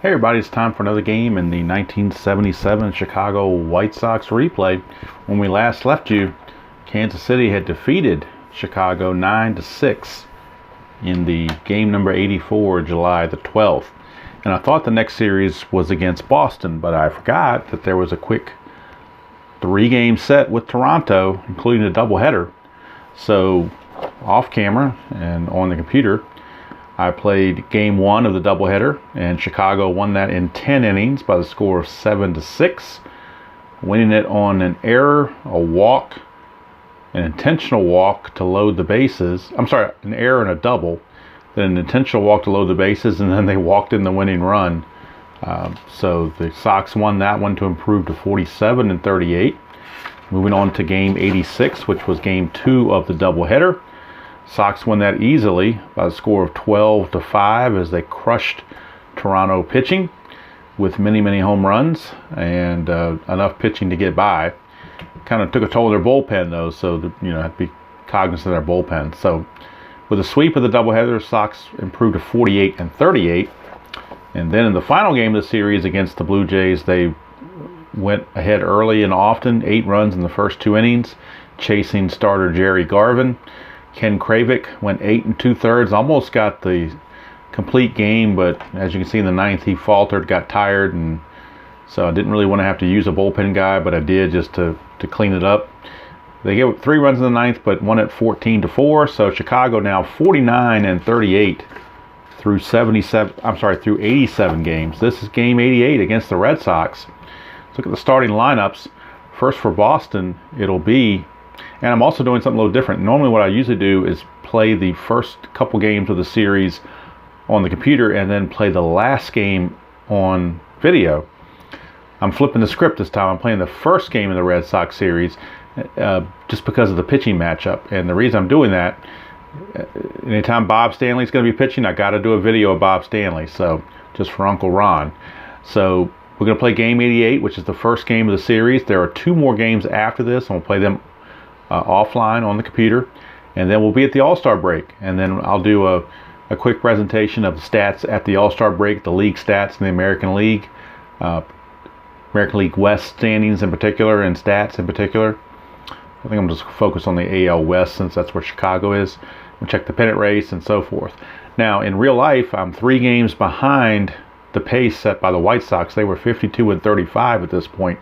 Hey everybody, it's time for another game in the 1977 Chicago White Sox replay. When we last left you, Kansas City had defeated Chicago 9-6 in the game number 84, July the 12th. And I thought the next series was against Boston, but I forgot that there was a quick 3-game set with Toronto, including a doubleheader. So off camera and on the computer, I played game 1 of the doubleheader, and Chicago won that in 10 innings by the score of 7-6, winning it on an error, a walk, an intentional walk to load the bases. I'm sorry, an error and a double, then an intentional walk to load the bases, and then they walked in the winning run. So the Sox won that one to improve to 47-38. Moving on to game 86, which was game 2 of the doubleheader. Sox won that easily by the score of 12-5 as they crushed Toronto pitching with many home runs and enough pitching to get by. Kind of took a toll of their bullpen though, so had to be cognizant of their bullpen. So with a sweep of the doubleheader, Sox improved to 48-38. And then in the final game of the series against the Blue Jays, they went ahead early and often, 8 runs in the first 2 innings, chasing starter Jerry Garvin. Ken Kravick went 8 2/3, almost got the complete game, but as you can see in the 9th, he faltered, got tired, and so I didn't really want to have to use a bullpen guy, but I did just to clean it up. They gave up 3 runs in the 9th, but won it 14-4. So Chicago now 49-38 through 87 games. This is game 88 against the Red Sox. Let's look at the starting lineups. First for Boston, it'll be. And I'm also doing something a little different. Normally what I usually do is play the first couple games of the series on the computer and then play the last game on video. I'm flipping the script this time. I'm playing the first game of the Red Sox series just because of the pitching matchup. And the reason I'm doing that, anytime Bob Stanley's going to be pitching, I got to do a video of Bob Stanley. So just for Uncle Ron. So we're going to play game 88, which is the first game of the series. There are 2 more games after this, and we'll play them offline on the computer, and then we'll be at the All-Star break, and then I'll do a quick presentation of the stats at the All-Star break, the league stats in the American League West standings in particular, and stats in particular. I think I'm just focused on the AL West since that's where Chicago is. We'll check the pennant race and so forth. Now in real life, I'm 3 games behind the pace set by the White Sox. They were 52-35 at this point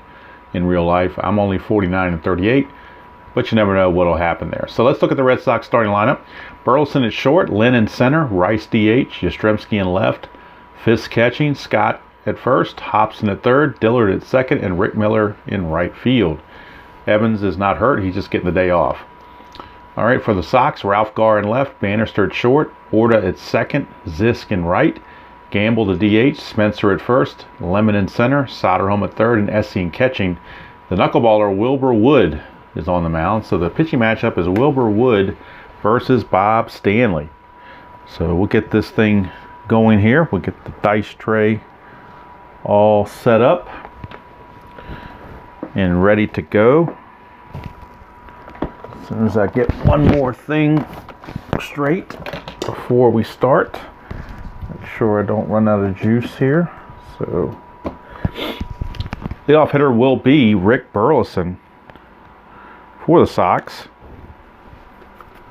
in real life. I'm only 49-38. But you never know what will happen there. So let's look at the Red Sox starting lineup. Burleson at short, Lynn in center, Rice DH, Yastrzemski in left, Fisk catching, Scott at first, Hobson at third, Dillard at second, and Rick Miller in right field. Evans is not hurt, he's just getting the day off. All right, for the Sox, Ralph Garr in left, Bannister at short, Orta at second, Zisk in right, Gamble the DH, Spencer at first, Lemon in center, Soderholm at third, and Essie in catching. The knuckleballer Wilbur Wood is on the mound. So the pitching matchup is Wilbur Wood versus Bob Stanley. So we'll get this thing going here. We'll get the dice tray all set up and ready to go. As soon as I get one more thing straight before we start, make sure I don't run out of juice here. So the off hitter will be Rick Burleson for the Sox.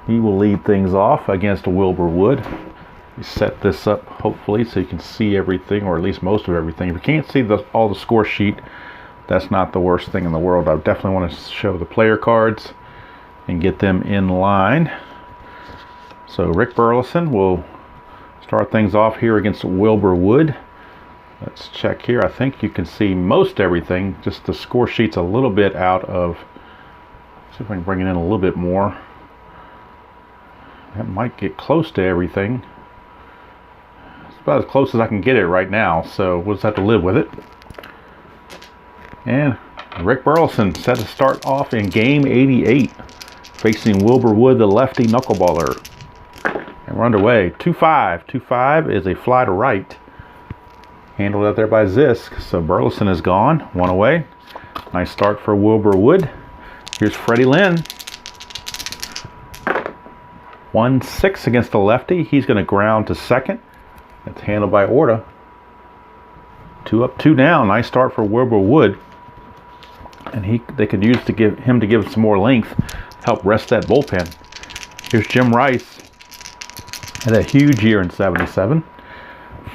He will lead things off against Wilbur Wood. We set this up hopefully so you can see everything, or at least most of everything. If you can't see all the score sheet, that's not the worst thing in the world. I definitely want to show the player cards and get them in line. So Rick Burleson will start things off here against Wilbur Wood. Let's check here. I think you can see most everything. Just the score sheet's a little bit out of. See if I can bring it in a little bit more. That might get close to everything. It's about as close as I can get it right now, so we'll just have to live with it. And Rick Burleson set to start off in game 88, facing Wilbur Wood, the lefty knuckleballer. And we're underway. 2-5. 2-5 is a fly to right. Handled out there by Zisk. So Burleson is gone. 1 away. Nice start for Wilbur Wood. Here's Freddie Lynn. 1-6 against the lefty. He's going to ground to second. That's handled by Orta. 2 up, 2 down. Nice start for Wilbur Wood. And they could use to give some more length, help rest that bullpen. Here's Jim Rice. Had a huge year in 77.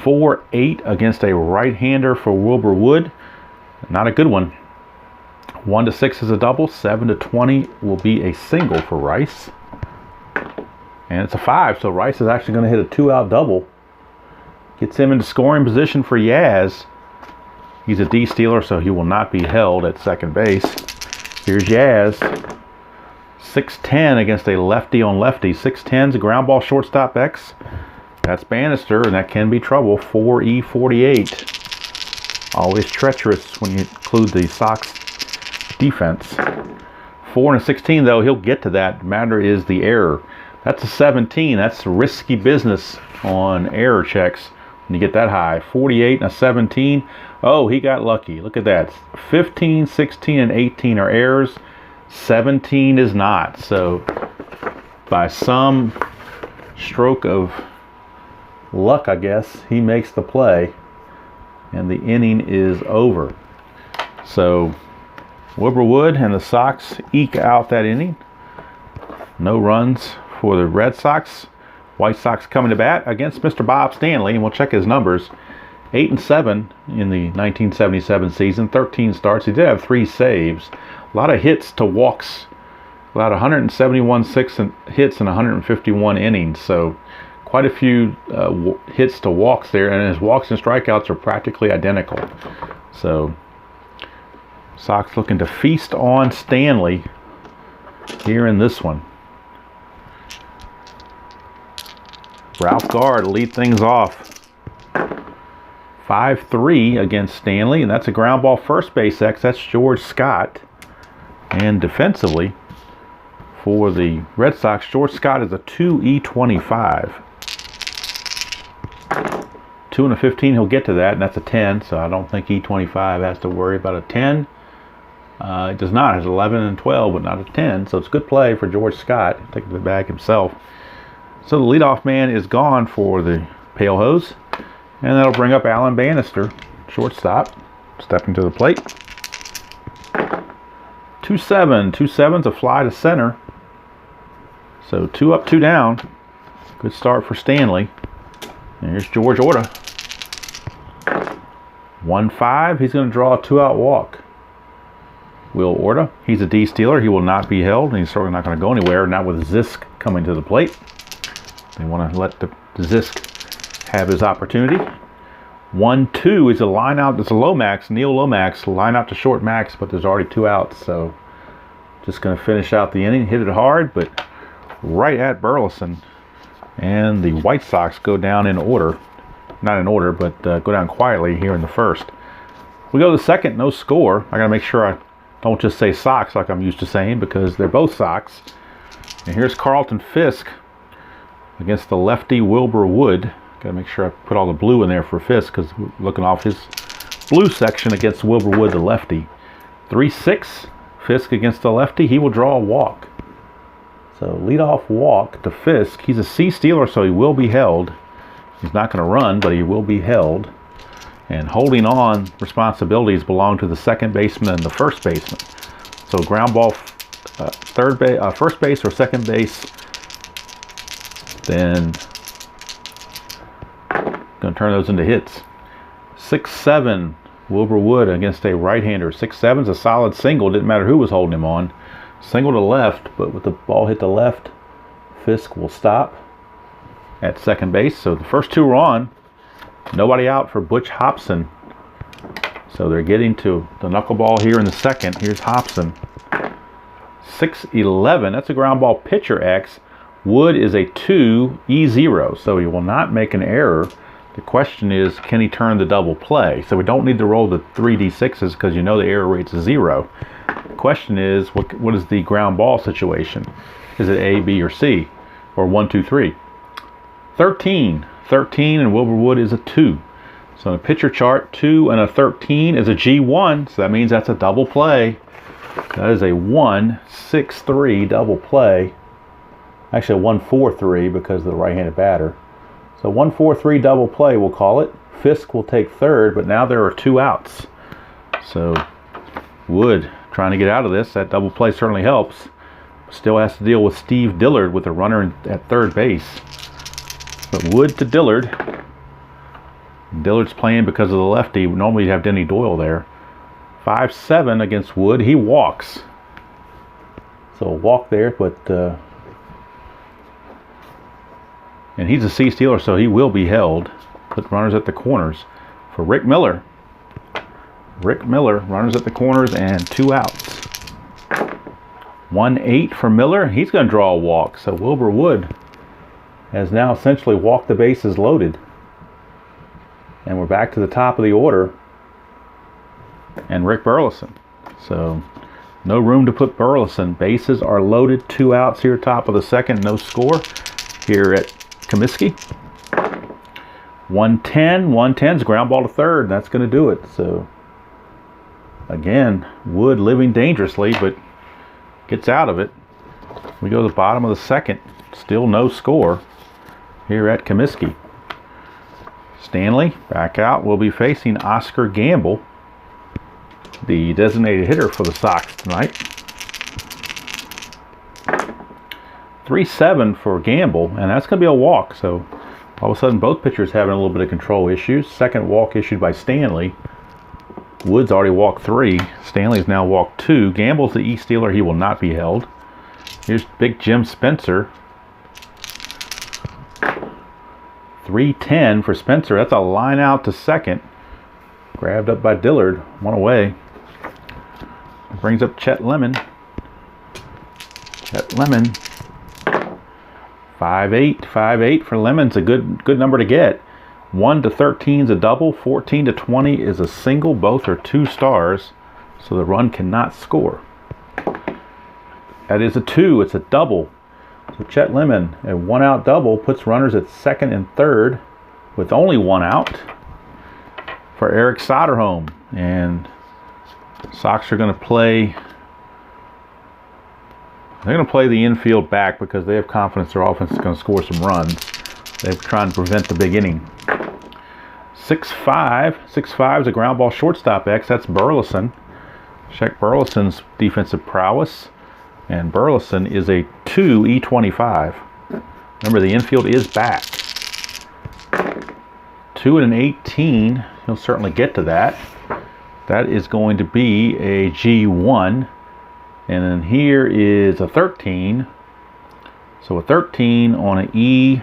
4-8 against a right-hander for Wilbur Wood. Not a good one. 1-6 is a double. 7-20 will be a single for Rice. And it's a 5, so Rice is actually going to hit a 2-out double. Gets him into scoring position for Yaz. He's a D stealer, so he will not be held at second base. Here's Yaz. 6-10 against a lefty on lefty. 6-10's a ground ball shortstop X. That's Bannister, and that can be trouble. 4E48. Always treacherous when you include the Sox defense. 4-16, though, he'll get to that. The matter is the error. That's a 17. That's risky business on error checks when you get that high. 48 and a 17. Oh, he got lucky. Look at that. 15, 16, and 18 are errors. 17 is not. So by some stroke of luck, I guess, he makes the play, and the inning is over. So Wilbur Wood and the Sox eke out that inning. No runs for the Red Sox. White Sox coming to bat against Mr. Bob Stanley, and we'll check his numbers. 8-7 in the 1977 season, 13 starts. He did have 3 saves. A lot of hits to walks. About 171 hits in 151 innings. So quite a few hits to walks there, and his walks and strikeouts are practically identical. So Sox looking to feast on Stanley here in this one. Ralph Guard lead things off. 5-3 against Stanley, and that's a ground ball first base X. That's George Scott. And defensively for the Red Sox, George Scott is a 2E25. 2 and a 15, he'll get to that, and that's a 10, so I don't think E25 has to worry about a 10. It does not. It has 11 and 12, but not a 10, so it's a good play for George Scott, taking the bag himself. So the leadoff man is gone for the Pale Hose, and that'll bring up Alan Bannister, shortstop, stepping to the plate. 2-7. 2-7's a fly to center. So 2 up, 2 down. Good start for Stanley. And here's George Orta. 1-5. He's going to draw a 2-out walk. Will Orta. He's a D stealer. He will not be held, and he's certainly not going to go anywhere. Not with Zisk coming to the plate. They want to let the Zisk have his opportunity. 1-2 is a line out. It's a Lomax, Neil Lomax, line out to short Max, but there's already 2 outs. So just going to finish out the inning. Hit it hard, but right at Burleson. And the White Sox go down in order. Not in order, but go down quietly here in the first. We go to the second, no score. I got to make sure I don't just say Sox like I'm used to saying, because they're both Sox. And here's Carlton Fisk against the lefty Wilbur Wood. Got to make sure I put all the blue in there for Fisk, because we're looking off his blue section against Wilbur Wood, the lefty. 3-6, Fisk against the lefty. He will draw a walk. So leadoff walk to Fisk. He's a C stealer, so he will be held. He's not going to run, but he will be held. And holding on responsibilities belong to the second baseman and the first baseman. So ground ball, first base or second base. Then going to turn those into hits. 6-7, Wilbur Wood against a right-hander. 6-7's a solid single. Didn't matter who was holding him on. Single to left, but with the ball hit the left, Fisk will stop at second base. So the first 2 are on. Nobody out for Butch Hobson. So they're getting to the knuckleball here in the second. Here's Hobson. 6-11. That's a ground ball pitcher X. Wood is a 2E0, so he will not make an error. The question is, can he turn the double play? So we don't need to roll the 3D6s because you know the error rate's 0. The question is, what is the ground ball situation? Is it A, B, or C? Or 1, 2, 3? 13, and Wilbur Wood is a 2. So in the pitcher chart, 2 and a 13 is a G1, so that means that's a double play. That is a 1-6-3 double play. Actually a 1-4-3 because of the right-handed batter. So 1-4-3 double play, we'll call it. Fisk will take third, but now there are 2 outs. So Wood trying to get out of this. That double play certainly helps. Still has to deal with Steve Dillard with a runner at third base. But Wood to Dillard. Dillard's playing because of the lefty. Normally you'd have Denny Doyle there. 5-7 against Wood. He walks. So a walk there, but and he's a C-stealer, so he will be held. Put runners at the corners for Rick Miller. Rick Miller, runners at the corners and 2 outs. 1-8 for Miller. He's going to draw a walk. So Wilbur Wood has now essentially walked the bases loaded. And we're back to the top of the order. And Rick Burleson. So no room to put Burleson. Bases are loaded. 2 outs here, top of the second. No score here at Comiskey. 110. 110's ground ball to third. That's going to do it. So again, Wood living dangerously, but gets out of it. We go to the bottom of the second. Still no score here at Comiskey. Stanley back out. Will be facing Oscar Gamble, the designated hitter for the Sox tonight. 3-7 for Gamble, and that's going to be a walk. So all of a sudden, both pitchers having a little bit of control issues. Second walk issued by Stanley. Woods already walked 3. Stanley's now walked 2. Gamble's the E-stealer. He will not be held. Here's Big Jim Spencer. 3-10 for Spencer. That's a line out to second. Grabbed up by Dillard. 1 away. Brings up Chet Lemon. Chet Lemon. 5-8. 5-8 for Lemon's a good number to get. 1 to 13 is a double. 14 to 20 is a single. Both are 2 stars, so the run cannot score. That is a 2. It's a double. So Chet Lemon, a 1-out double, puts runners at second and third with only 1 out for Eric Soderholm. And Sox are going to play. They're going to play the infield back because they have confidence their offense is going to score some runs. They're trying to prevent the big inning. 6-5. 6-5 is a ground ball shortstop X. That's Burleson. Check Burleson's defensive prowess. And Burleson is a 2 E25. Remember, the infield is back. 2 and an 18. He'll certainly get to that. That is going to be a G1. And then here is a 13. So a 13 on an E.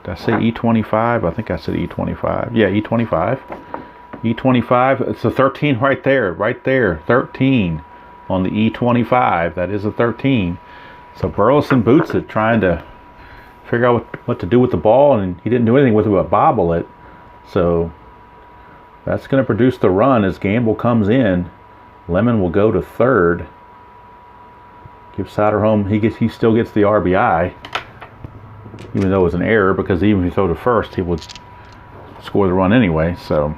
Did I say E25? I think I said E25. Yeah, E25. E25. It's a 13 right there. Right there. 13 on the E25. That is a 13. So Burleson boots it, trying to figure out what to do with the ball, and he didn't do anything with it but bobble it. So that's going to produce the run as Gamble comes in. Lemon will go to third. Give Soderholm, he still gets the RBI, even though it was an error, because even if he throw to first, he would score the run anyway. So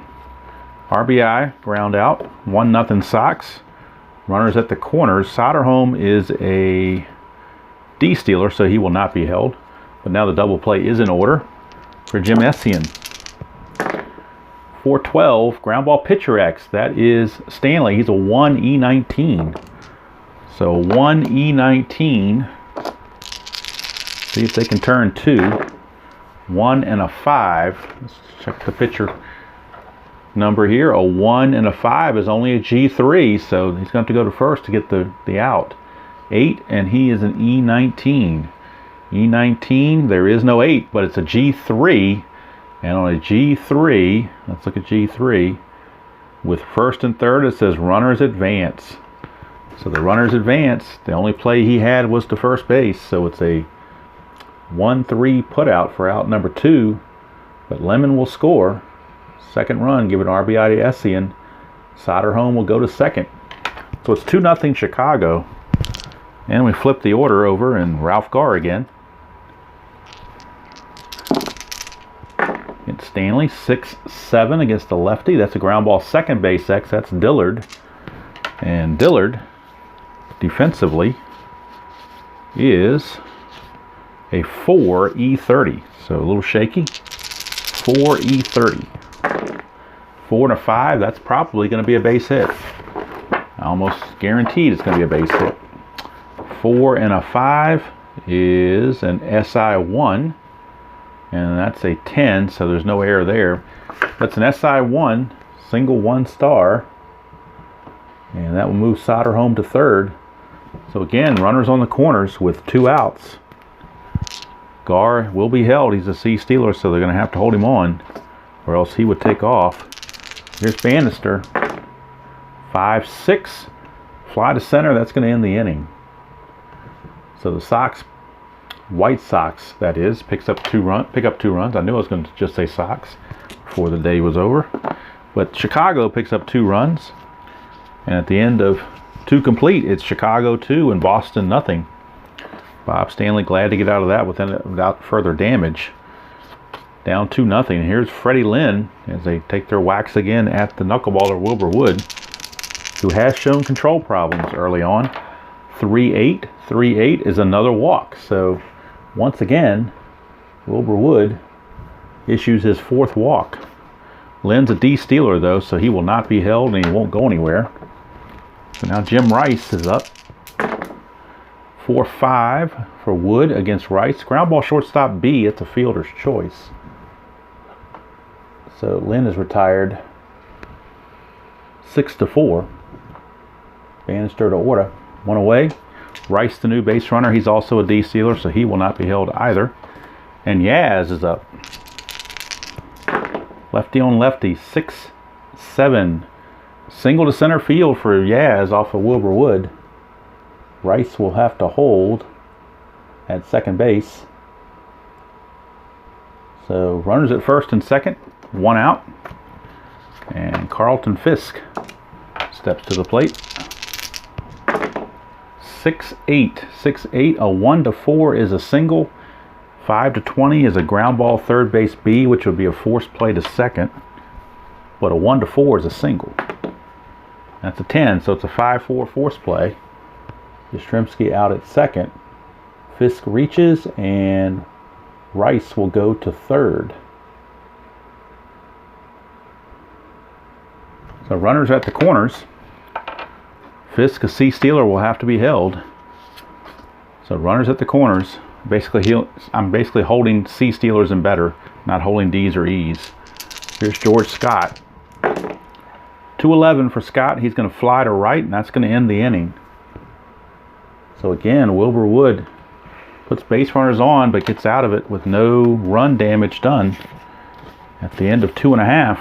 RBI, ground out, 1-0 Sox. Runners at the corners. Soderholm is a D-stealer, so he will not be held. But now the double play is in order for Jim Essien. 4-12, ground ball pitcher X. That is Stanley. He's a 1E19. So 1E19. See if they can turn 2. 1 and a 5. Let's check the pitcher number here. A 1 and a 5 is only a G3, so he's going to have to go to first to get the out. 8, and he is an E19. E19, there is no 8, but it's a G3. And on a G3, let's look at G3. With first and third, it says runners advance. So the runners advance. The only play he had was to first base, so it's a 1-3 putout for out number 2. But Lemon will score. Second run, give an RBI to Essien. Soderholm will go to second. So it's 2-0 Chicago. And we flip the order over, and Ralph Garr again. It's Stanley, 6-7 against the lefty. That's a ground ball second base X. That's Dillard. And Dillard, defensively, is a 4E30. So a little shaky. 4E30. 4 and a 5, that's probably going to be a base hit. Almost guaranteed it's going to be a base hit. 4 and a 5 is an SI1, and that's a 10, so there's no error there. That's an SI1, single 1 star, and that will move Soderholm to third. So again, runners on the corners with 2 outs. Gar will be held. He's a C stealer, so they're going to have to hold him on, or else he would take off. Here's Bannister. 5-6, fly to center. That's going to end the inning. So the White Sox, that is, pick up 2 runs. I knew I was going to just say Sox before the day was over, but Chicago picks up 2 runs, and at the end of 2 complete, it's Chicago 2 and Boston nothing. Bob Stanley glad to get out of that without further damage. Down 2-0. Here's Freddie Lynn as they take their whacks again at the knuckleballer Wilbur Wood, who has shown control problems early on. 3-8. 3-8 is another walk. So once again, Wilbur Wood issues his 4th walk. Lynn's a D stealer though, so he will not be held and he won't go anywhere. So now Jim Rice is up. 4-5 for Wood against Rice. Ground ball shortstop B. It's a fielder's choice. So Lynn is retired. 6-4. Bannister to Orta. 1 away. Rice, the new base runner. He's also a D stealer, so he will not be held either. And Yaz is up. Lefty on lefty. 6-7. Single to center field for Yaz off of Wilbur Wood. Rice will have to hold at second base. So runners at first and second, 1 out. And Carlton Fisk steps to the plate. 6-8. 6-8. A 1-4 is a single. 5-20 is a ground ball third base B, which would be a forced play to second. But a 1-4 is a single. That's a 10, so it's a 5-4 force play. Yastrzemski out at second. Fisk reaches, and Rice will go to third. So runners at the corners. Fisk, a C stealer, will have to be held. So runners at the corners. I'm basically holding C stealers and better, not holding D's or E's. Here's George Scott. 2-11 for Scott. He's going to fly to right, and that's going to end the inning. So again, Wilbur Wood puts base runners on, but gets out of it with no run damage done. At the end of 2.5,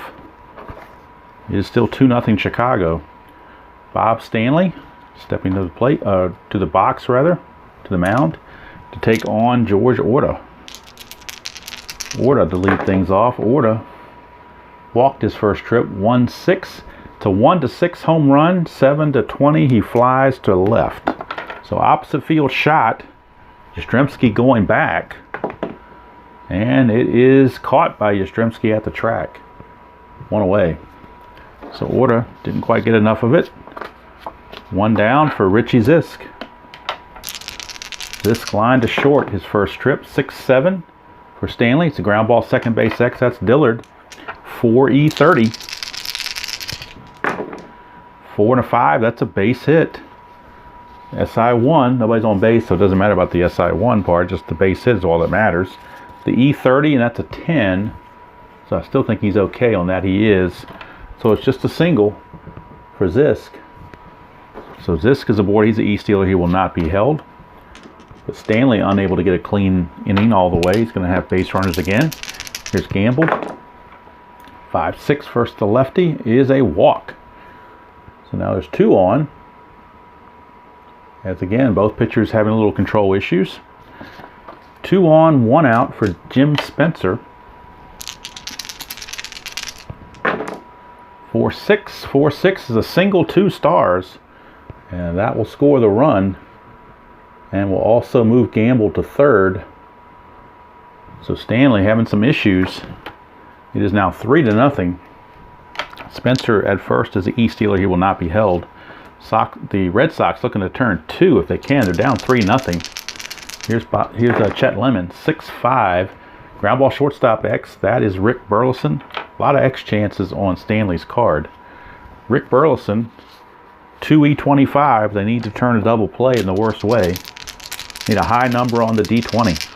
it is still 2-0 Chicago. Bob Stanley stepping to the plate, to the box rather, to the mound, to take on George Orta. Orta to lead things off. Orta walked his first trip, 1-6. It's a 1-6 home run, 7-20. He flies to left. So opposite field shot. Yastrzemski going back. And it is caught by Yastrzemski at the track. 1 away. So Orta didn't quite get enough of it. 1 down for Richie Zisk. Zisk line to short his first trip. 6-7 for Stanley. It's a ground ball second base X. That's Dillard. 4E30. 4 and a 5. That's a base hit. SI1, nobody's on base, so it doesn't matter about the SI1 part, just the base hit is all that matters. The E30, and that's a 10, so I still think he's okay on that. He is. So it's just a single for Zisk. So Zisk is aboard. He's an E stealer. He will not be held. But Stanley unable to get a clean inning all the way. He's going to have base runners again. Here's Gamble. 5-6 first to lefty is a walk. So now there's 2 on. As again, both pitchers having a little control issues. 2 on, 1 out for Jim Spencer. 4-6. 4-6 is a single, 2 stars. And that will score the run. And will also move Gamble to third. So Stanley having some issues. It is now 3-0. Spencer at first is the E stealer. He will not be held. The Red Sox looking to turn 2 if they can. They're down 3-0. Here's Chet Lemon. 6-5. Ground ball shortstop X. That is Rick Burleson. A lot of X chances on Stanley's card. Rick Burleson, 2E25. They need to turn a double play in the worst way. Need a high number on the D20.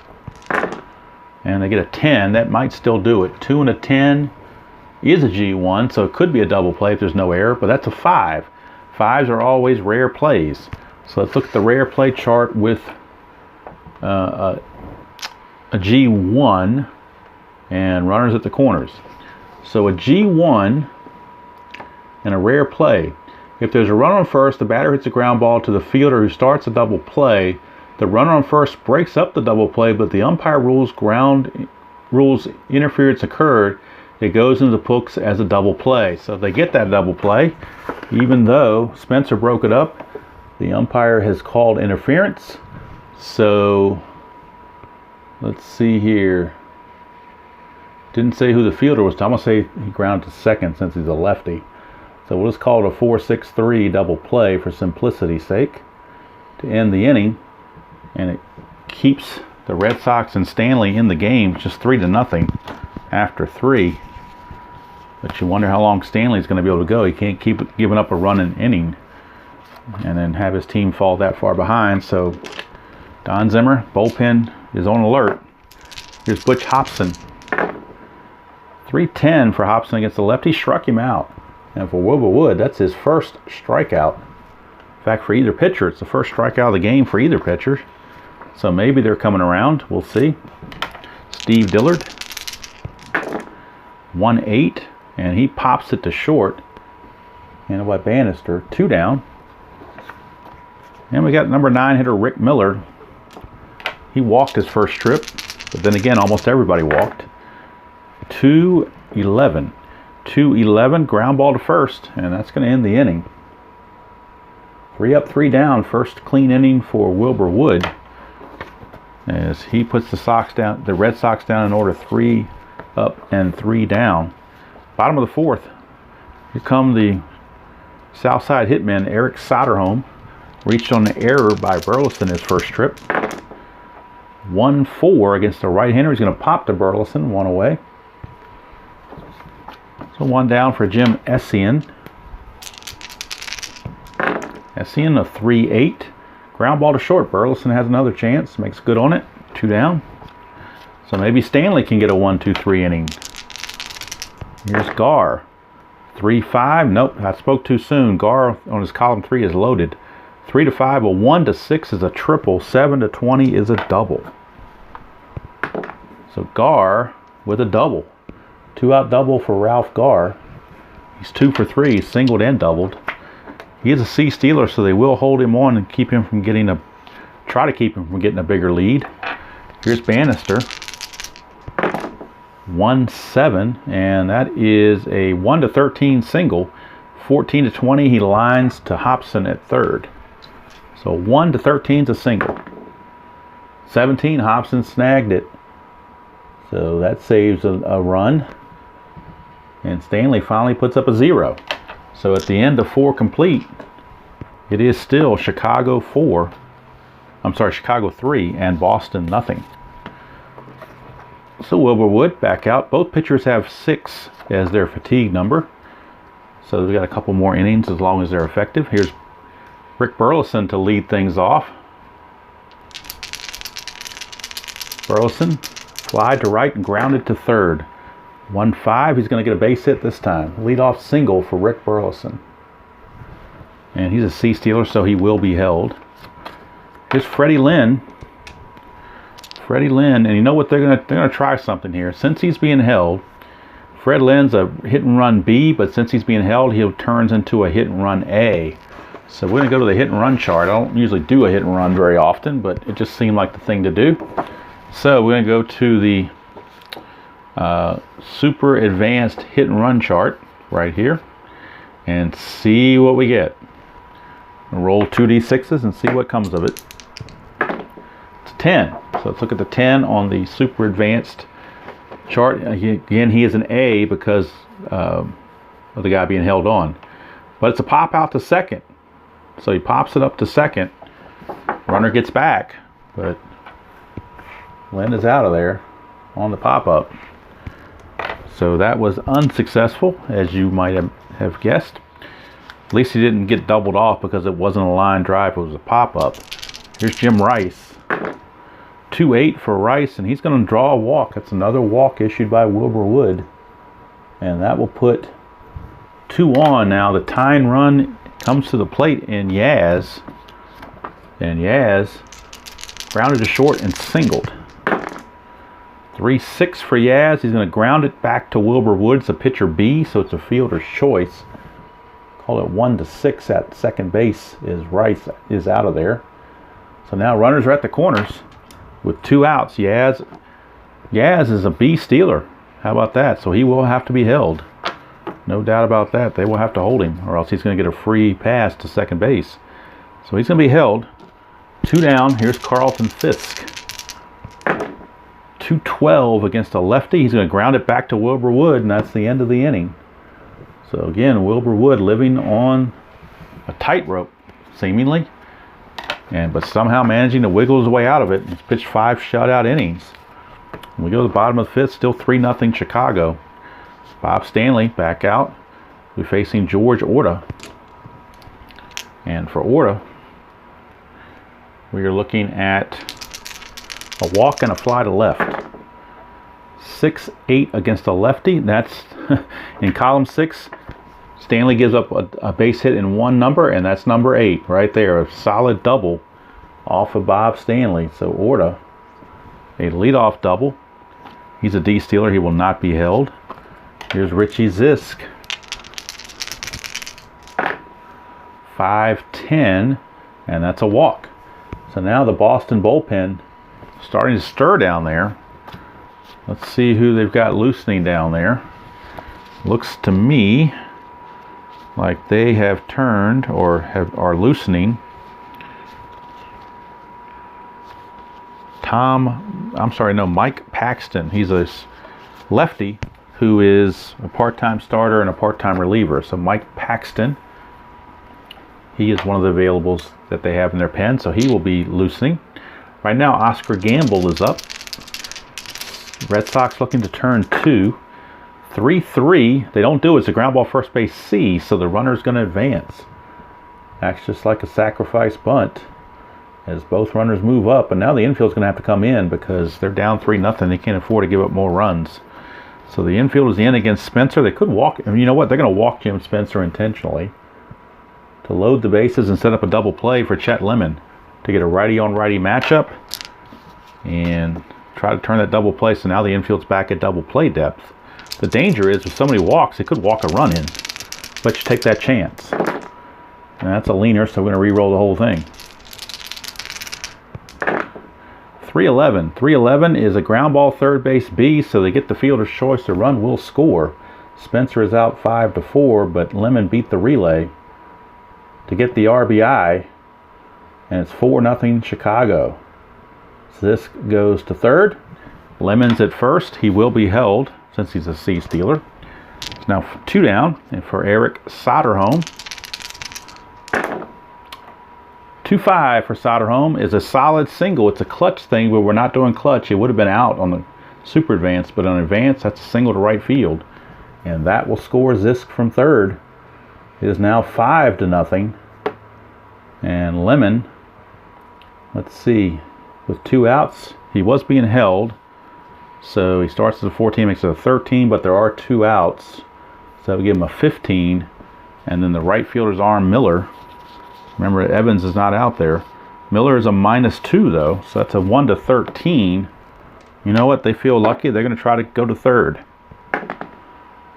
And they get a 10. That might still do it. 2 and a 10 is a G1, so it could be a double play if there's no error, but that's a 5. 5s are always rare plays. So let's look at the rare play chart with a G1 and runners at the corners. So a G1 and a rare play. If there's a runner on first, the batter hits a ground ball to the fielder who starts a double play. The runner on first breaks up the double play, but the umpire rules interference occurred. It goes into the books as a double play. So they get that double play, even though Spencer broke it up. The umpire has called interference. So let's see here. Didn't say who the fielder was. I'm going to say he grounded to second since he's a lefty. So we'll just call it a 4-6-3 double play for simplicity's sake to end the inning. And it keeps the Red Sox and Stanley in the game, just 3-0 after 3. But you wonder how long Stanley's going to be able to go. He can't keep giving up a run an inning and then have his team fall that far behind. So Don Zimmer, bullpen, is on alert. Here's Butch Hobson. 3-10 for Hobson against the lefty. Struck him out. And for Wilbur Wood, that's his first strikeout. In fact, for either pitcher, it's the first strikeout of the game for either pitcher. So maybe they're coming around. We'll see. Steve Dillard. 1-8. And he pops it to short. And by Bannister. 2 down. And we got number 9 hitter Rick Miller. He walked his first trip. But then again, almost everybody walked. 2-11. 2-11. Ground ball to first. And that's going to end the inning. 3 up, 3 down. First clean inning for Wilbur Wood. As he puts the Red Sox down in order 3 up and 3 down. Bottom of the 4th. Here come the Southside hitmen, Eric Soderholm. Reached on an error by Burleson his first trip. 1-4 against the right-hander. He's going to pop to Burleson, 1 away. So 1 down for Jim Essien. Essien, a 3-8. Ground ball to short. Burleson has another chance. Makes good on it. 2 down. So maybe Stanley can get a 1-2-3 inning. Here's Gar. 3-5. Nope, I spoke too soon. Gar on his column 3 is loaded. 3-5. A 1-6 is a triple. 7-20 is a double. So Gar with a double. 2-out double for Ralph Gar. He's 2 for 3. Singled and doubled. He is a C stealer, so they will hold him on and try to keep him from getting a bigger lead. Here's Bannister. 1-7, and that is a 1-13 single. 14-20, he lines to Hobson at third. So 1-13 is a single. 17, Hobson snagged it. So that saves a run. And Stanley finally puts up a 0. So at the end of 4 complete, it is still Chicago 3 and Boston nothing. So Wilbur Wood back out. Both pitchers have 6 as their fatigue number. So they've got a couple more innings as long as they're effective. Here's Rick Burleson to lead things off. Burleson fly to right and grounded to third. 1-5. He's going to get a base hit this time. Leadoff single for Rick Burleson. And he's a C stealer, so he will be held. Here's Freddie Lynn. And you know what, they're gonna try something here. Since he's being held, Fred Lynn's a hit and run B, but since he's being held, he turns into a hit and run A. So we're gonna go to the hit and run chart. I don't usually do a hit and run very often, but it just seemed like the thing to do. So we're gonna go to the super advanced hit and run chart right here and see what we get. Roll 2d6s and see what comes of it. It's 10. So let's look at the 10 on the super advanced chart. Again, he is an A because of the guy being held on. But it's a pop out to second. So he pops it up to second. Runner gets back, but Lynn is out of there on the pop up. So that was unsuccessful, as you might have guessed. At least he didn't get doubled off because it wasn't a line drive, it was a pop-up. Here's Jim Rice. 2-8 for Rice, and he's going to draw a walk. That's another walk issued by Wilbur Wood. And that will put 2 on now. The tying run comes to the plate in Yaz. And Yaz grounded to short and singled. 3-6 for Yaz. He's going to ground it back to Wilbur Wood. It's a pitcher B, so it's a fielder's choice. Call it 1-6 at second base is Rice is out of there. So now runners are at the corners with 2 outs. Yaz is a B stealer. How about that? So he will have to be held. No doubt about that. They will have to hold him, or else he's going to get a free pass to second base. So he's going to be held. 2 down. Here's Carlton Fisk. 2-12 against a lefty. He's going to ground it back to Wilbur Wood, and that's the end of the inning. So again, Wilbur Wood living on a tightrope, seemingly, but somehow managing to wiggle his way out of it. He's pitched 5 shutout innings. When we go to the bottom of the 5th, still 3-0 Chicago. Bob Stanley back out. We're facing George Orta. And for Orta, we are looking at a walk and a fly to left. 6-8 against a lefty. That's in column 6. Stanley gives up a base hit in 1 number, and that's number 8 right there. A solid double off of Bob Stanley. So Orta, a leadoff double. He's a D stealer. He will not be held. Here's Richie Zisk. 5-10, and that's a walk. So now the Boston bullpen starting to stir down there. Let's see who they've got loosening down there. Looks to me like they have turned or are loosening Mike Paxton. He's a lefty who is a part-time starter and a part-time reliever. So Mike Paxton, he is one of the availables that they have in their pen, so he will be loosening. Right now, Oscar Gamble is up. Red Sox looking to turn 2. 3-3. They don't do it. It's a ground ball first base C, so the runner's going to advance. Acts just like a sacrifice bunt as both runners move up. And now the infield's going to have to come in because they're down 3-0. They can't afford to give up more runs. So the infield is in against Spencer. They could walk. I mean, you know what? They're going to walk Jim Spencer intentionally to load the bases and set up a double play for Chet Lemon to get a righty-on-righty matchup and try to turn that double play. So now the infield's back at double play depth. The danger is if somebody walks, they could walk a run in. Let you take that chance. And that's a leaner, so we're going to re-roll the whole thing. 3-11. 3-11 is a ground ball third base B, so they get the fielder's choice. The run will score. Spencer is out 5-4, but Lemon beat the relay to get the RBI, and it's 4-0 Chicago. So this goes to third. Lemon's at first. He will be held since he's a C stealer. It's now 2 down, and for Eric Soderholm. 2-5 for Soderholm is a solid single. It's a clutch thing, but we're not doing clutch. It would have been out on the super advance, but on advance, that's a single to right field. And that will score Zisk from third. It is now 5-0. And Lemon, let's see, with 2 outs, he was being held. So he starts as a 14, makes it a 13, but there are 2 outs. So we give him a 15. And then the right fielder's arm, Miller. Remember, Evans is not out there. Miller is a -2, though, so that's a 1-13. You know what? They feel lucky. They're going to try to go to third.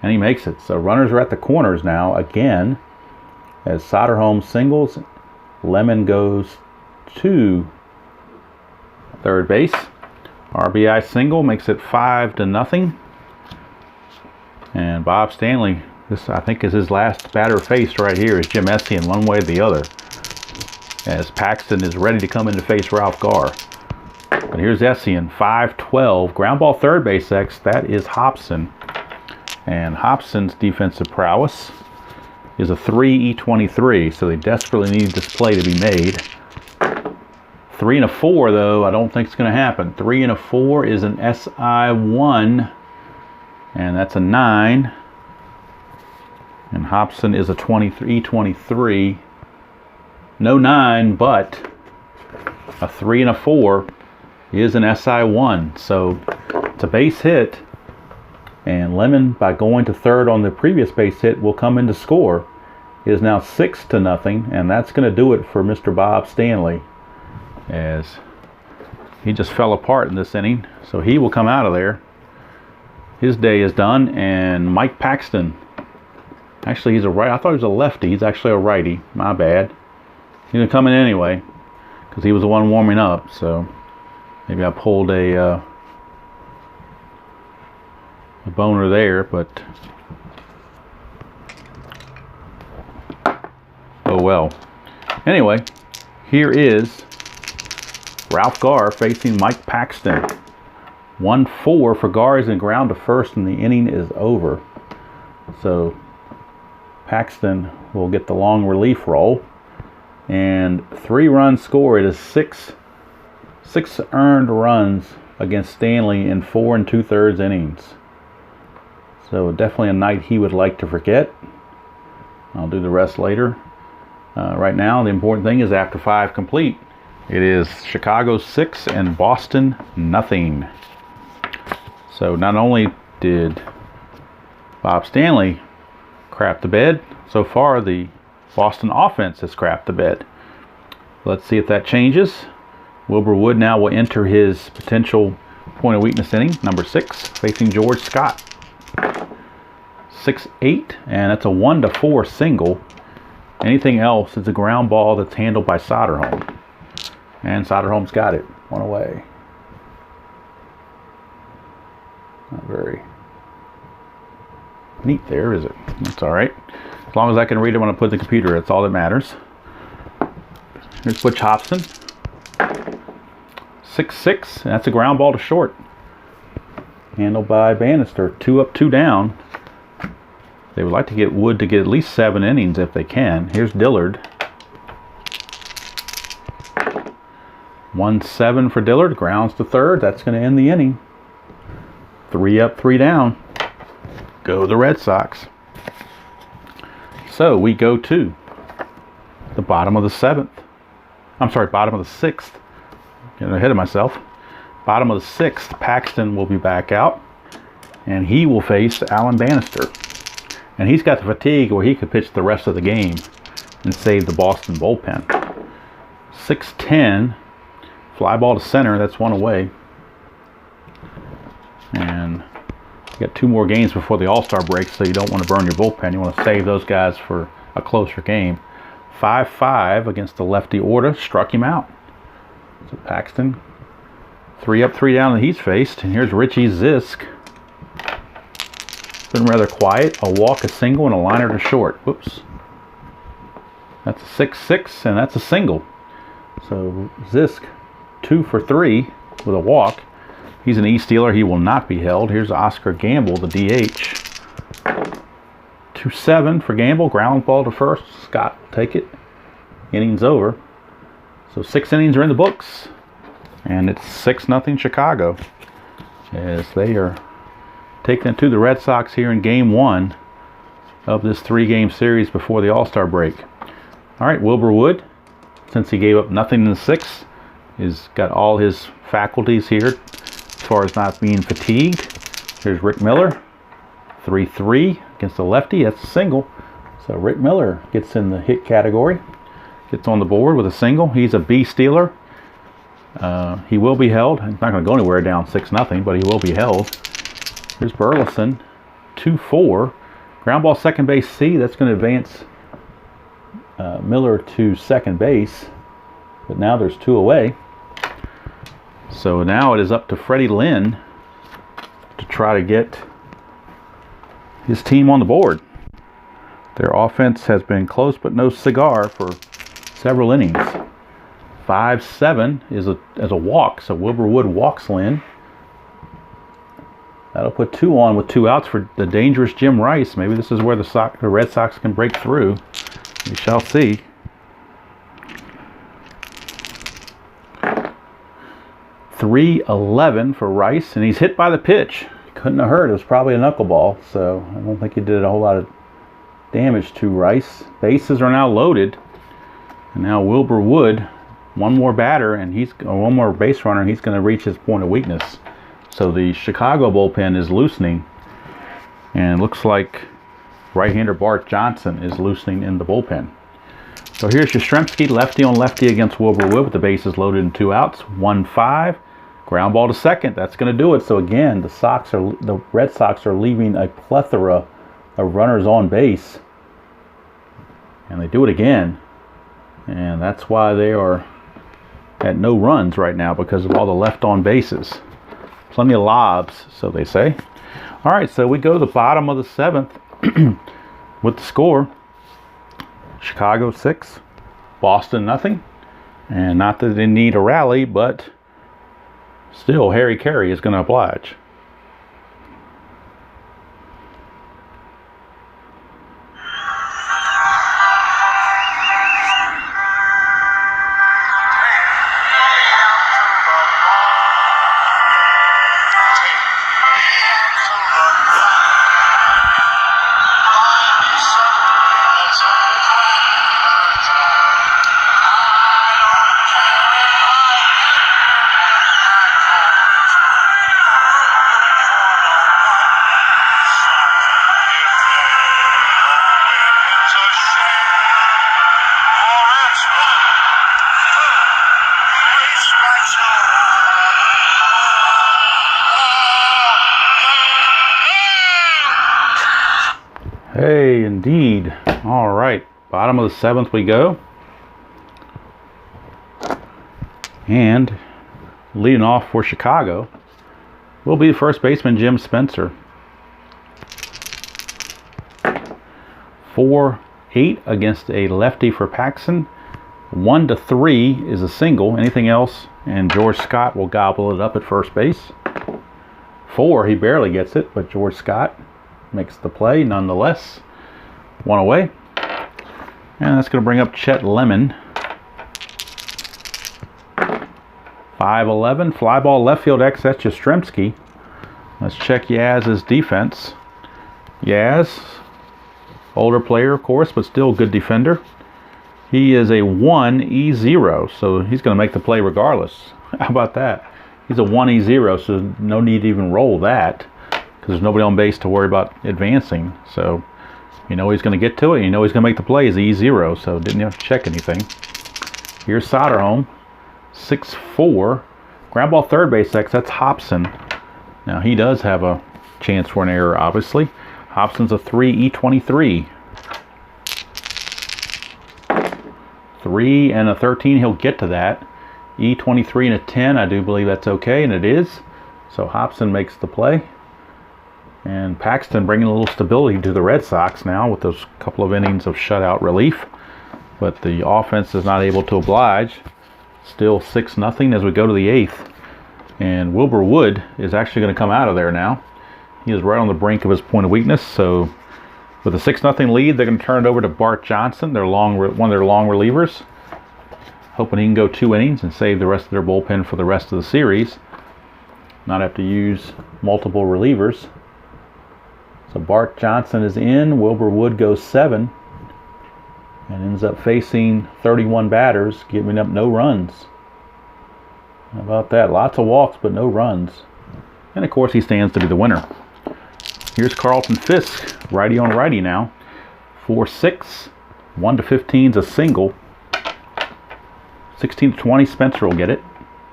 And he makes it. So runners are at the corners now again. As Soderholm singles, Lemon goes to third base. RBI single makes it 5-0. And Bob Stanley, this I think is his last batter faced right here, is Jim Essian, one way or the other, as Paxton is ready to come in to face Ralph Garr. But here's Essian, 5-12. Ground ball third base X, that is Hobson. And Hobson's defensive prowess is a 3 E23, so they desperately need this play to be made. 3 and a 4, though, I don't think it's going to happen. 3 and a 4 is an SI1. and that's a 9. And Hobson is a 23. No 9, but a 3 and a 4 is an SI1. So it's a base hit. And Lemon, by going to third on the previous base hit, will come in to score. It is now 6-0, and that's going to do it for Mr. Bob Stanley, as he just fell apart in this inning. So he will come out of there. His day is done, and Mike Paxton. Actually, he's a right. I thought he was a lefty. He's actually a righty. My bad. He's going to come in anyway, because he was the one warming up. So maybe I pulled a boner there, but oh well. Anyway, here is Ralph Garr facing Mike Paxton. 1-4 for Garr is in ground to first, and the inning is over. So Paxton will get the long relief roll, and 3 runs scored. It is six earned runs against Stanley in 4 2/3 innings. So definitely a night he would like to forget. I'll do the rest later. Right now, the important thing is after 5 complete, it is Chicago 6 and Boston nothing. So not only did Bob Stanley crap the bed, so far the Boston offense has crapped the bed. Let's see if that changes. Wilbur Wood now will enter his potential point of weakness inning, number 6, facing George Scott. 6-8, and that's a 1-4 single. Anything else is a ground ball that's handled by Soderholm. And Soderholm's got it. 1 away. Not very neat there, is it? That's all right. As long as I can read it when I put the computer, that's all that matters. Here's Butch Hobson. 6-6, and that's a ground ball to short. Handled by Bannister. 2 up, 2 down. They would like to get Wood to get at least 7 innings if they can. Here's Dillard. 1-7 for Dillard. Grounds to third. That's going to end the inning. 3 up, 3 down. Go the Red Sox. So we go to the bottom of the 7th. I'm sorry, bottom of the 6th. Getting ahead of myself. Bottom of the 6th, Paxton will be back out, and he will face Alan Bannister. And he's got the fatigue where he could pitch the rest of the game and save the Boston bullpen. 6-10, fly ball to center, that's 1 away. And you got 2 more games before the All-Star break, so you don't want to burn your bullpen. You want to save those guys for a closer game. 5-5 against the lefty Orta, struck him out. So Paxton, 3 up, 3 down that he's faced. And here's Richie Zisk. Been rather quiet. A walk, a single, and a liner to short. Whoops. That's a 6-6, and that's a single. So Zisk, 2 for 3 with a walk. He's an E-stealer. He will not be held. Here's Oscar Gamble, the DH. 2-7 for Gamble. Ground ball to first. Scott will take it. Innings over. So 6 innings are in the books. And it's 6-0 Chicago, as they are taking it to the Red Sox here in Game 1 of this 3-game series before the All-Star break. All right, Wilbur Wood, since he gave up nothing in the 6th, has got all his faculties here as far as not being fatigued. Here's Rick Miller, 3-3 against the lefty. That's a single. So Rick Miller gets in the hit category, gets on the board with a single. He's a B-stealer. He will be held. He's not going to go anywhere down 6-0, but he will be held. Here's Burleson, 2-4. Ground ball second base C. That's going to advance Miller to second base. But now there's 2 away. So now it is up to Freddie Lynn to try to get his team on the board. Their offense has been close but no cigar for several innings. 5-7 is a walk, so Wilbur Wood walks Lynn. That'll put 2 on with 2 outs for the dangerous Jim Rice. Maybe this is where the Red Sox can break through. We shall see. 3-11 for Rice, and he's hit by the pitch. couldn't have hurt. It was probably a knuckleball, so I don't think he did a whole lot of damage to Rice. Bases are now loaded, and now Wilbur Wood, one more batter, and one more base runner, and he's going to reach his point of weakness. So the Chicago bullpen is loosening, and it looks like right-hander Bart Johnson is loosening in the bullpen. So here's Yastrzemski, lefty on lefty against Wilbur Wood with the bases loaded and 2 outs. 1-5. Ground ball to second. That's going to do it. So again, the Red Sox are leaving a plethora of runners on base. And they do it again. And that's why they are at no runs right now, because of all the left on bases. Plenty of lobs, so they say. All right, so we go to the bottom of the 7th with the score. Chicago 6, Boston nothing. And not that they need a rally, but still Harry Carey is going to oblige. Hey, indeed. All right, bottom of the 7th we go. And leading off for Chicago will be first baseman Jim Spencer. 4-8 against a lefty for Paxton. 1-3 is a single. Anything else, and George Scott will gobble it up at first base. 4, he barely gets it, but George Scott makes the play nonetheless. 1 away. And that's going to bring up Chet Lemon. 5-11. Fly ball left field X. That's Yastrzemski. Let's check Yaz's defense. Yaz, older player of course, but still good defender. He is a 1-E0, so he's going to make the play regardless. How about that? He's a 1-E0, so no need to even roll that, because there's nobody on base to worry about advancing. So you know he's going to get to it. You know he's going to make the play. He's E0, so didn't have to check anything. Here's Soderholm. 6-4. Ground ball third base X. That's Hobson. Now he does have a chance for an error, obviously. Hobson's a 3-E23. 3 and a 13. He'll get to that. E23 and a 10. I do believe that's okay, and it is. So Hobson makes the play. And Paxton bringing a little stability to the Red Sox now with those couple of innings of shutout relief. But the offense is not able to oblige. Still 6-0 as we go to the 8th. And Wilbur Wood is actually going to come out of there now. He is right on the brink of his point of weakness. So with a 6-0 lead, they're going to turn it over to Bart Johnson, one of their long relievers. Hoping he can go 2 innings and save the rest of their bullpen for the rest of the series. Not have to use multiple relievers. So Bart Johnson is in. Wilbur Wood goes 7 and ends up facing 31 batters, giving up no runs. How about that? Lots of walks, but no runs. And of course, he stands to be the winner. Here's Carlton Fisk, righty on righty now. 4-6. 1-15 is a single. 16-20, Spencer will get it.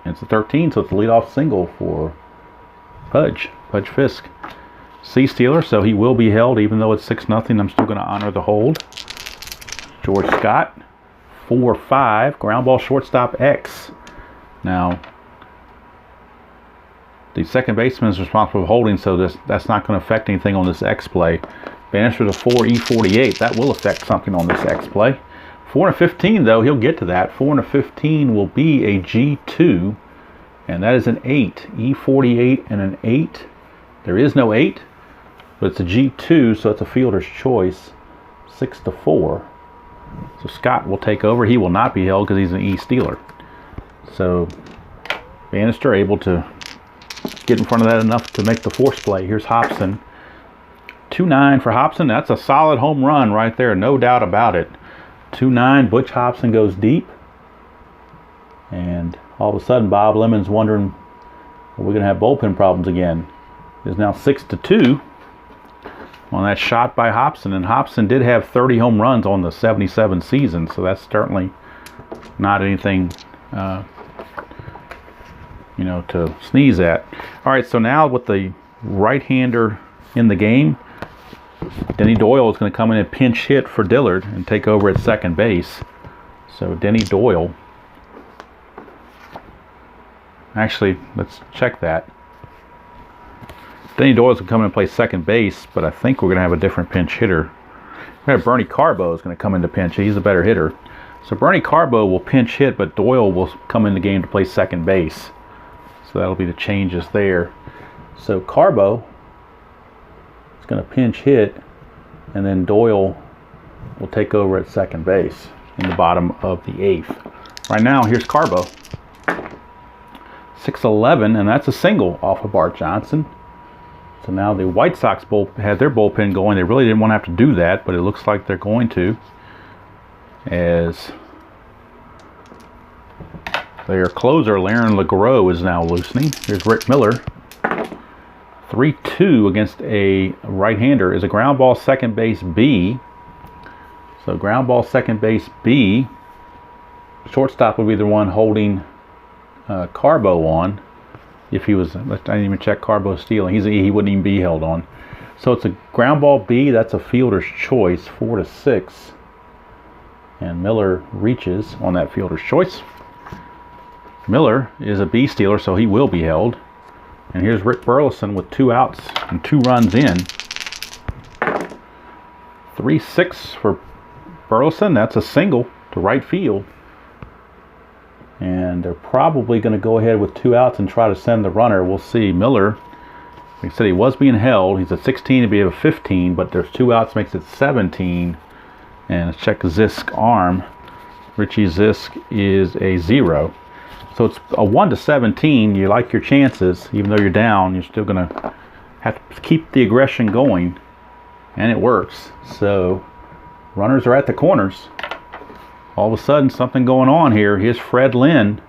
And it's a 13, so it's a leadoff single for Pudge Fisk. C-stealer, so he will be held even though it's 6-0. I'm still going to honor the hold. George Scott, 4-5. Ground ball shortstop X. Now, the second baseman is responsible for holding, so that's not going to affect anything on this X play. Bannister to 4-E48. That will affect something on this X play. 4-15, though, he'll get to that. 4-15 will be a G2, and that is an 8. E48 and an 8. There is no 8, but it's a G2, so it's a fielder's choice. 6-4. So Scott will take over. He will not be held because he's an E-stealer. So Bannister able to get in front of that enough to make the force play. Here's Hobson. 2-9 for Hobson. That's a solid home run right there, no doubt about it. 2-9. Butch Hobson goes deep. And all of a sudden, Bob Lemon's wondering, are we going to have bullpen problems again? It's now 6-2 on that shot by Hobson. And Hobson did have 30 home runs on the 77 season, so that's certainly not anything, to sneeze at. All right, so now with the right-hander in the game, Denny Doyle is going to come in and pinch hit for Dillard and take over at second base. So Denny Doyle. Actually, let's check that. Denny Doyle's going to come in and play second base, but I think we're going to have a different pinch hitter. We have Bernie Carbo is going to come in to pinch. He's a better hitter. So Bernie Carbo will pinch hit, but Doyle will come in the game to play second base. So that'll be the changes there. So Carbo is going to pinch hit, and then Doyle will take over at second base in the bottom of the eighth. Right now, here's Carbo. 6-11, and that's a single off of Bart Johnson. So now the White Sox had their bullpen going. They really didn't want to have to do that, but it looks like they're going to, as their closer, Laren LeGros, is now loosening. Here's Rick Miller. 3-2 against a right-hander is a ground ball second base B. So ground ball second base B. Shortstop would be the one holding Carbo on. If he was, I didn't even check Carbo stealing. He wouldn't even be held on. So it's a ground ball B. That's a fielder's choice, 4-6. And Miller reaches on that fielder's choice. Miller is a B stealer, so he will be held. And here's Rick Burleson with 2 outs and 2 runs in. 3-6 for Burleson. That's a single to right field. And they're probably going to go ahead with 2 outs and try to send the runner. We'll see. Miller, like I said, he was being held. He's at 16 to be a 15, but there's 2 outs, makes it 17. And let's check Zisk's arm. Richie Zisk is a 0. So it's a 1-17. You like your chances, even though you're down. You're still going to have to keep the aggression going, and it works. So runners are at the corners. All of a sudden, something going on here. Here's Fred Lynn.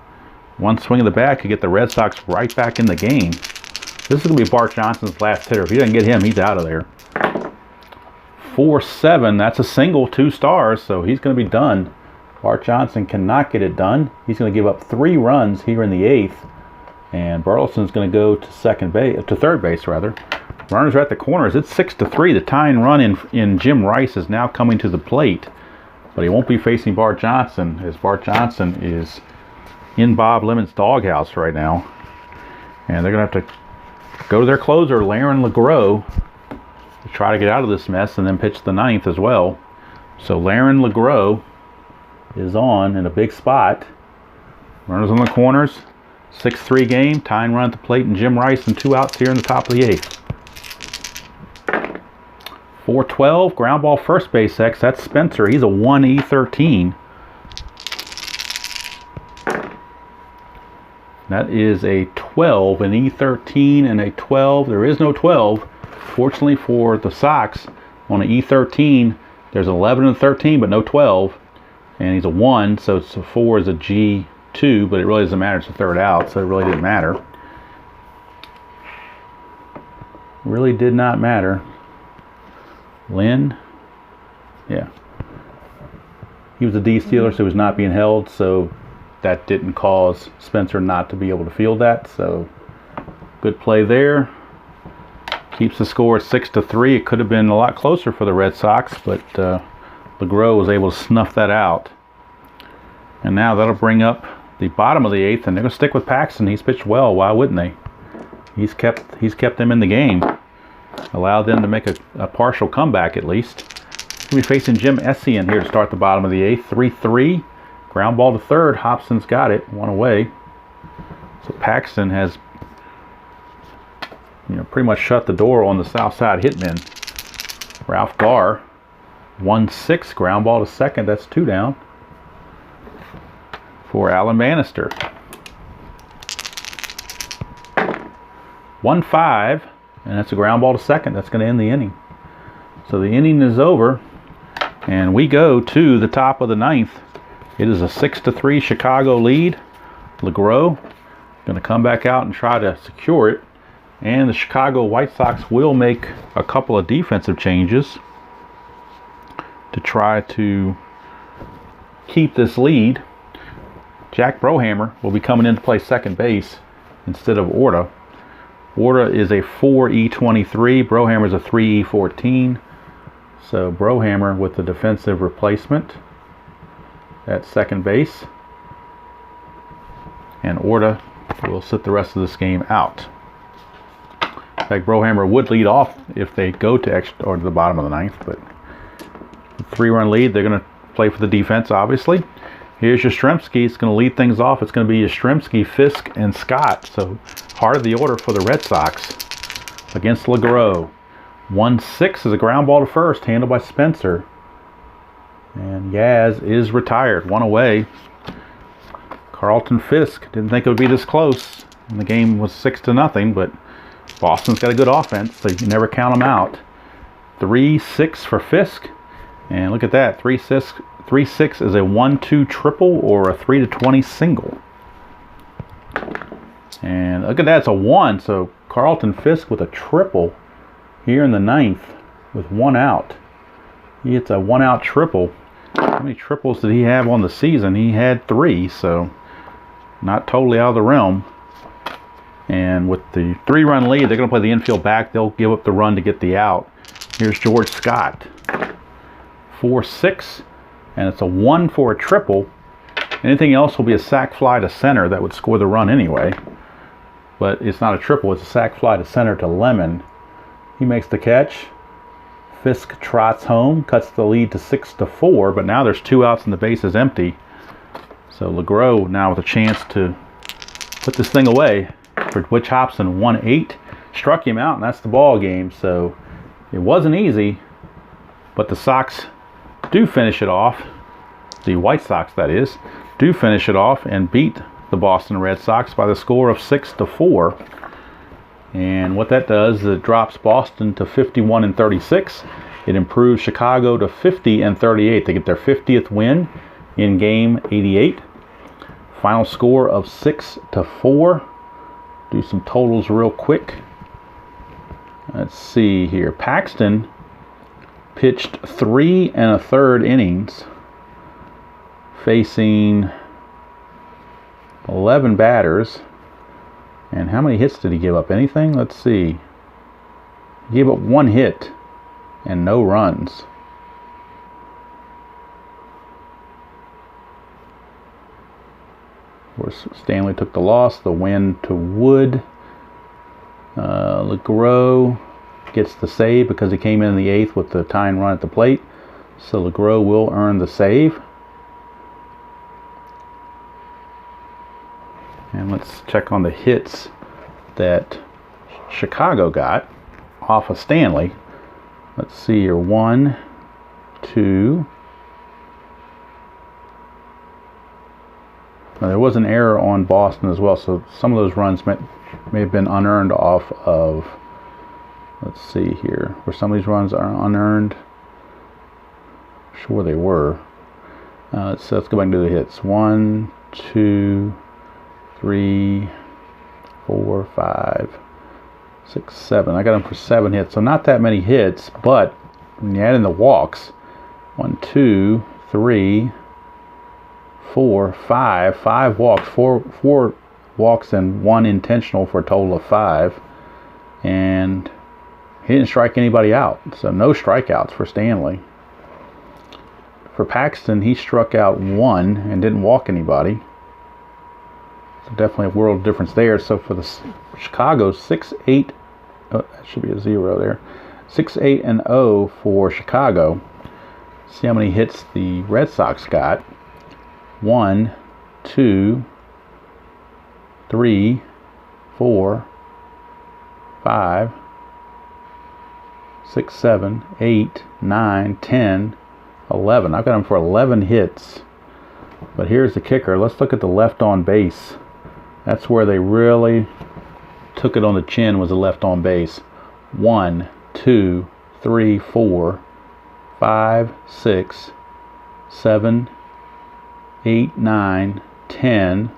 One swing of the bat could get the Red Sox right back in the game. This is going to be Bart Johnson's last hitter. If he doesn't get him, he's out of there. 4-7. That's a single, 2 stars, so he's going to be done. Bart Johnson cannot get it done. He's going to give up 3 runs here in the 8th. And Burleson's going to go to third base rather. Runners are at the corners. It's 6-3. The tying run in Jim Rice is now coming to the plate. But he won't be facing Bart Johnson, as Bart Johnson is in Bob Lemon's doghouse right now. And they're going to have to go to their closer, Laren LeGros, to try to get out of this mess and then pitch the 9th as well. So Laren LeGros is on in a big spot. Runners on the corners. 6-3 game. Tying run at the plate and Jim Rice, and 2 outs here in the top of the 8th. 4-12. Ground ball first base X. That's Spencer. He's a 1E13. That is a 12, an E13 and a 12. There is no 12. Fortunately for the Sox, on an E13, there's 11 and 13, but no 12. And he's a 1, so it's a 4 is a G2, but it really doesn't matter. It's a third out, so it really didn't matter. Really did not matter. Lynn, yeah. He was a D stealer, so he was not being held, so that didn't cause Spencer not to be able to field that. So good play there. Keeps the score at 6-3. It could have been a lot closer for the Red Sox, but LeGros was able to snuff that out. And now that'll bring up the bottom of the 8th, and they're going to stick with Paxton. He's pitched well. Why wouldn't they? He's kept them in the game. Allowed them to make a partial comeback at least. We'll be facing Jim Essien here to start the bottom of the 8th. 3-3. Ground ball to third. Hobson's got it. 1 away. So Paxton has pretty much shut the door on the south side hitmen. Ralph Garr. 1-6. Ground ball to second. That's 2 down for Alan Bannister. 1-5, and that's a ground ball to second. That's going to end the inning. So the inning is over, and we go to the top of the ninth. It is a 6-3 Chicago lead. LeGros going to come back out and try to secure it. And the Chicago White Sox will make a couple of defensive changes to try to keep this lead. Jack Brohammer will be coming in to play second base instead of Orta. Orta is a 4E23. Brohammer is a 3E14. So Brohammer with the defensive replacement at second base. And Orta will sit the rest of this game out. In fact, Brohammer would lead off if they go to extra or to the bottom of the ninth, but 3-run lead, they're going to play for the defense, obviously. Here's Yastrzemski. It's going to lead things off. It's going to be Yastrzemski, Fisk, and Scott. So heart of the order for the Red Sox against LeGros. 1-6 is a ground ball to first, handled by Spencer. And Yaz is retired, one away. Carlton Fisk didn't think it would be this close. And the game was 6-0, but Boston's got a good offense, so you can never count them out. 3-6 for Fisk. And look at that, 3-6 is a 1-2 triple or a 3-20 single. And look at that, it's a 1. So Carlton Fisk with a triple here in the ninth with 1 out. He hits a 1-out triple. How many triples did he have on the season? He had 3, so not totally out of the realm. And with the 3-run lead, they're going to play the infield back. They'll give up the run to get the out. Here's George Scott. 4-6, and it's a 1 for a triple. Anything else will be a sac fly to center that would score the run anyway. But it's not a triple, it's a sac fly to center to Lemon. He makes the catch. Fisk trots home, cuts the lead to 6-4, but now there's 2 outs and the base is empty. So LeGros now with a chance to put this thing away. For Butch Hobson, 1-8, struck him out, and that's the ball game. So it wasn't easy, but the Sox do finish it off. The White Sox, that is, do finish it off and beat the Boston Red Sox by the score of 6-4. And what that does is it drops Boston to 51-36. It improves Chicago to 50-38. They get their 50th win in game 88. Final score of 6-4. Do some totals real quick. Let's see here. Paxton pitched 3 1/3 innings, facing 11 batters. And how many hits did he give up? Anything? Let's see. He gave up 1 hit and no runs. Of course, Stanley took the loss. The win to Wood. LeGros gets the save because he came in the 8th with the tying run at the plate. So LeGros will earn the save. And let's check on the hits that Chicago got off of Stanley. Let's see here. 1, 2. Now, there was an error on Boston as well, so some of those runs may have been unearned off of. Let's see here. Were some of these runs are unearned? Sure they were. So let's go back and do the hits. 1, 2, 3, 4, 5, 6, 7. I got them for 7 hits. So not that many hits, but when you add in the walks, 1, 2, 3, 4, 5. 5 walks. 4 walks and 1 intentional for a total of 5. And he didn't strike anybody out. So no strikeouts for Stanley. For Paxton, he struck out 1 and didn't walk anybody. So definitely a world of difference there. So for the Chicago, 6-8, that should be a 0 there. 6-8-0 for Chicago. See how many hits the Red Sox got. 1, 2, 3, 4, 5, 6, 7, 8, 9, 10, 11. I've got them for 11 hits. But here's the kicker. Let's look at the left on base. That's where they really took it on the chin was the left on base. 1, 2, 3, 4, 5, 6, 7, 8, 9, 10,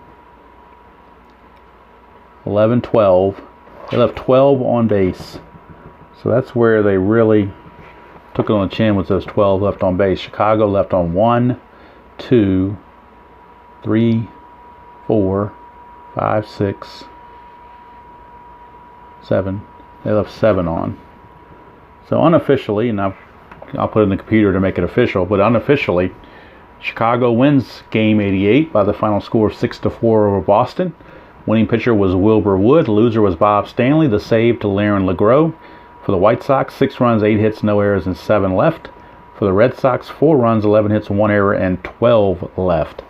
11, 12. They left 12 on base. So that's where they really took it on the chin, with those 12 left on base. Chicago left on 1, 2, 3, 4, 5, 6, 7. They left 7 on. So unofficially, and I'll put it in the computer to make it official, but unofficially, Chicago wins Game 88 by the final score of 6-4 over Boston. Winning pitcher was Wilbur Wood. Loser was Bob Stanley. The save to Laren LeGros. For the White Sox, 6 runs, 8 hits, no errors, and 7 left. For the Red Sox, 4 runs, 11 hits, 1 error, and 12 left.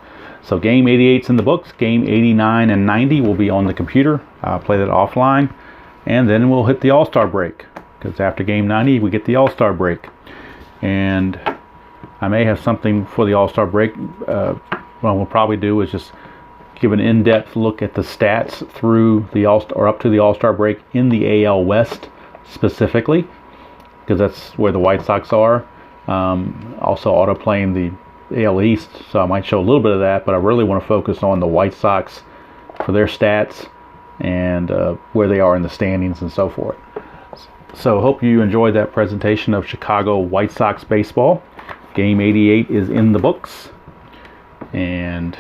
So Game 88's in the books. Game 89 and 90 will be on the computer. I'll play that offline. And then we'll hit the All-Star break. Because after Game 90, we get the All-Star break. And I may have something for the All-Star break. What we'll probably do is just give an in-depth look at the stats through the All-Star, up to the All-Star break in the AL West specifically, because that's where the White Sox are. Also auto-playing the AL East, so I might show a little bit of that, but I really want to focus on the White Sox for their stats and where they are in the standings and so forth. So hope you enjoyed that presentation of Chicago White Sox baseball. Game 88 is in the books, and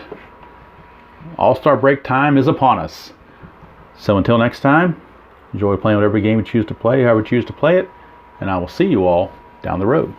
All-Star break time is upon us. So until next time, enjoy playing whatever game you choose to play, however you choose to play it, and I will see you all down the road.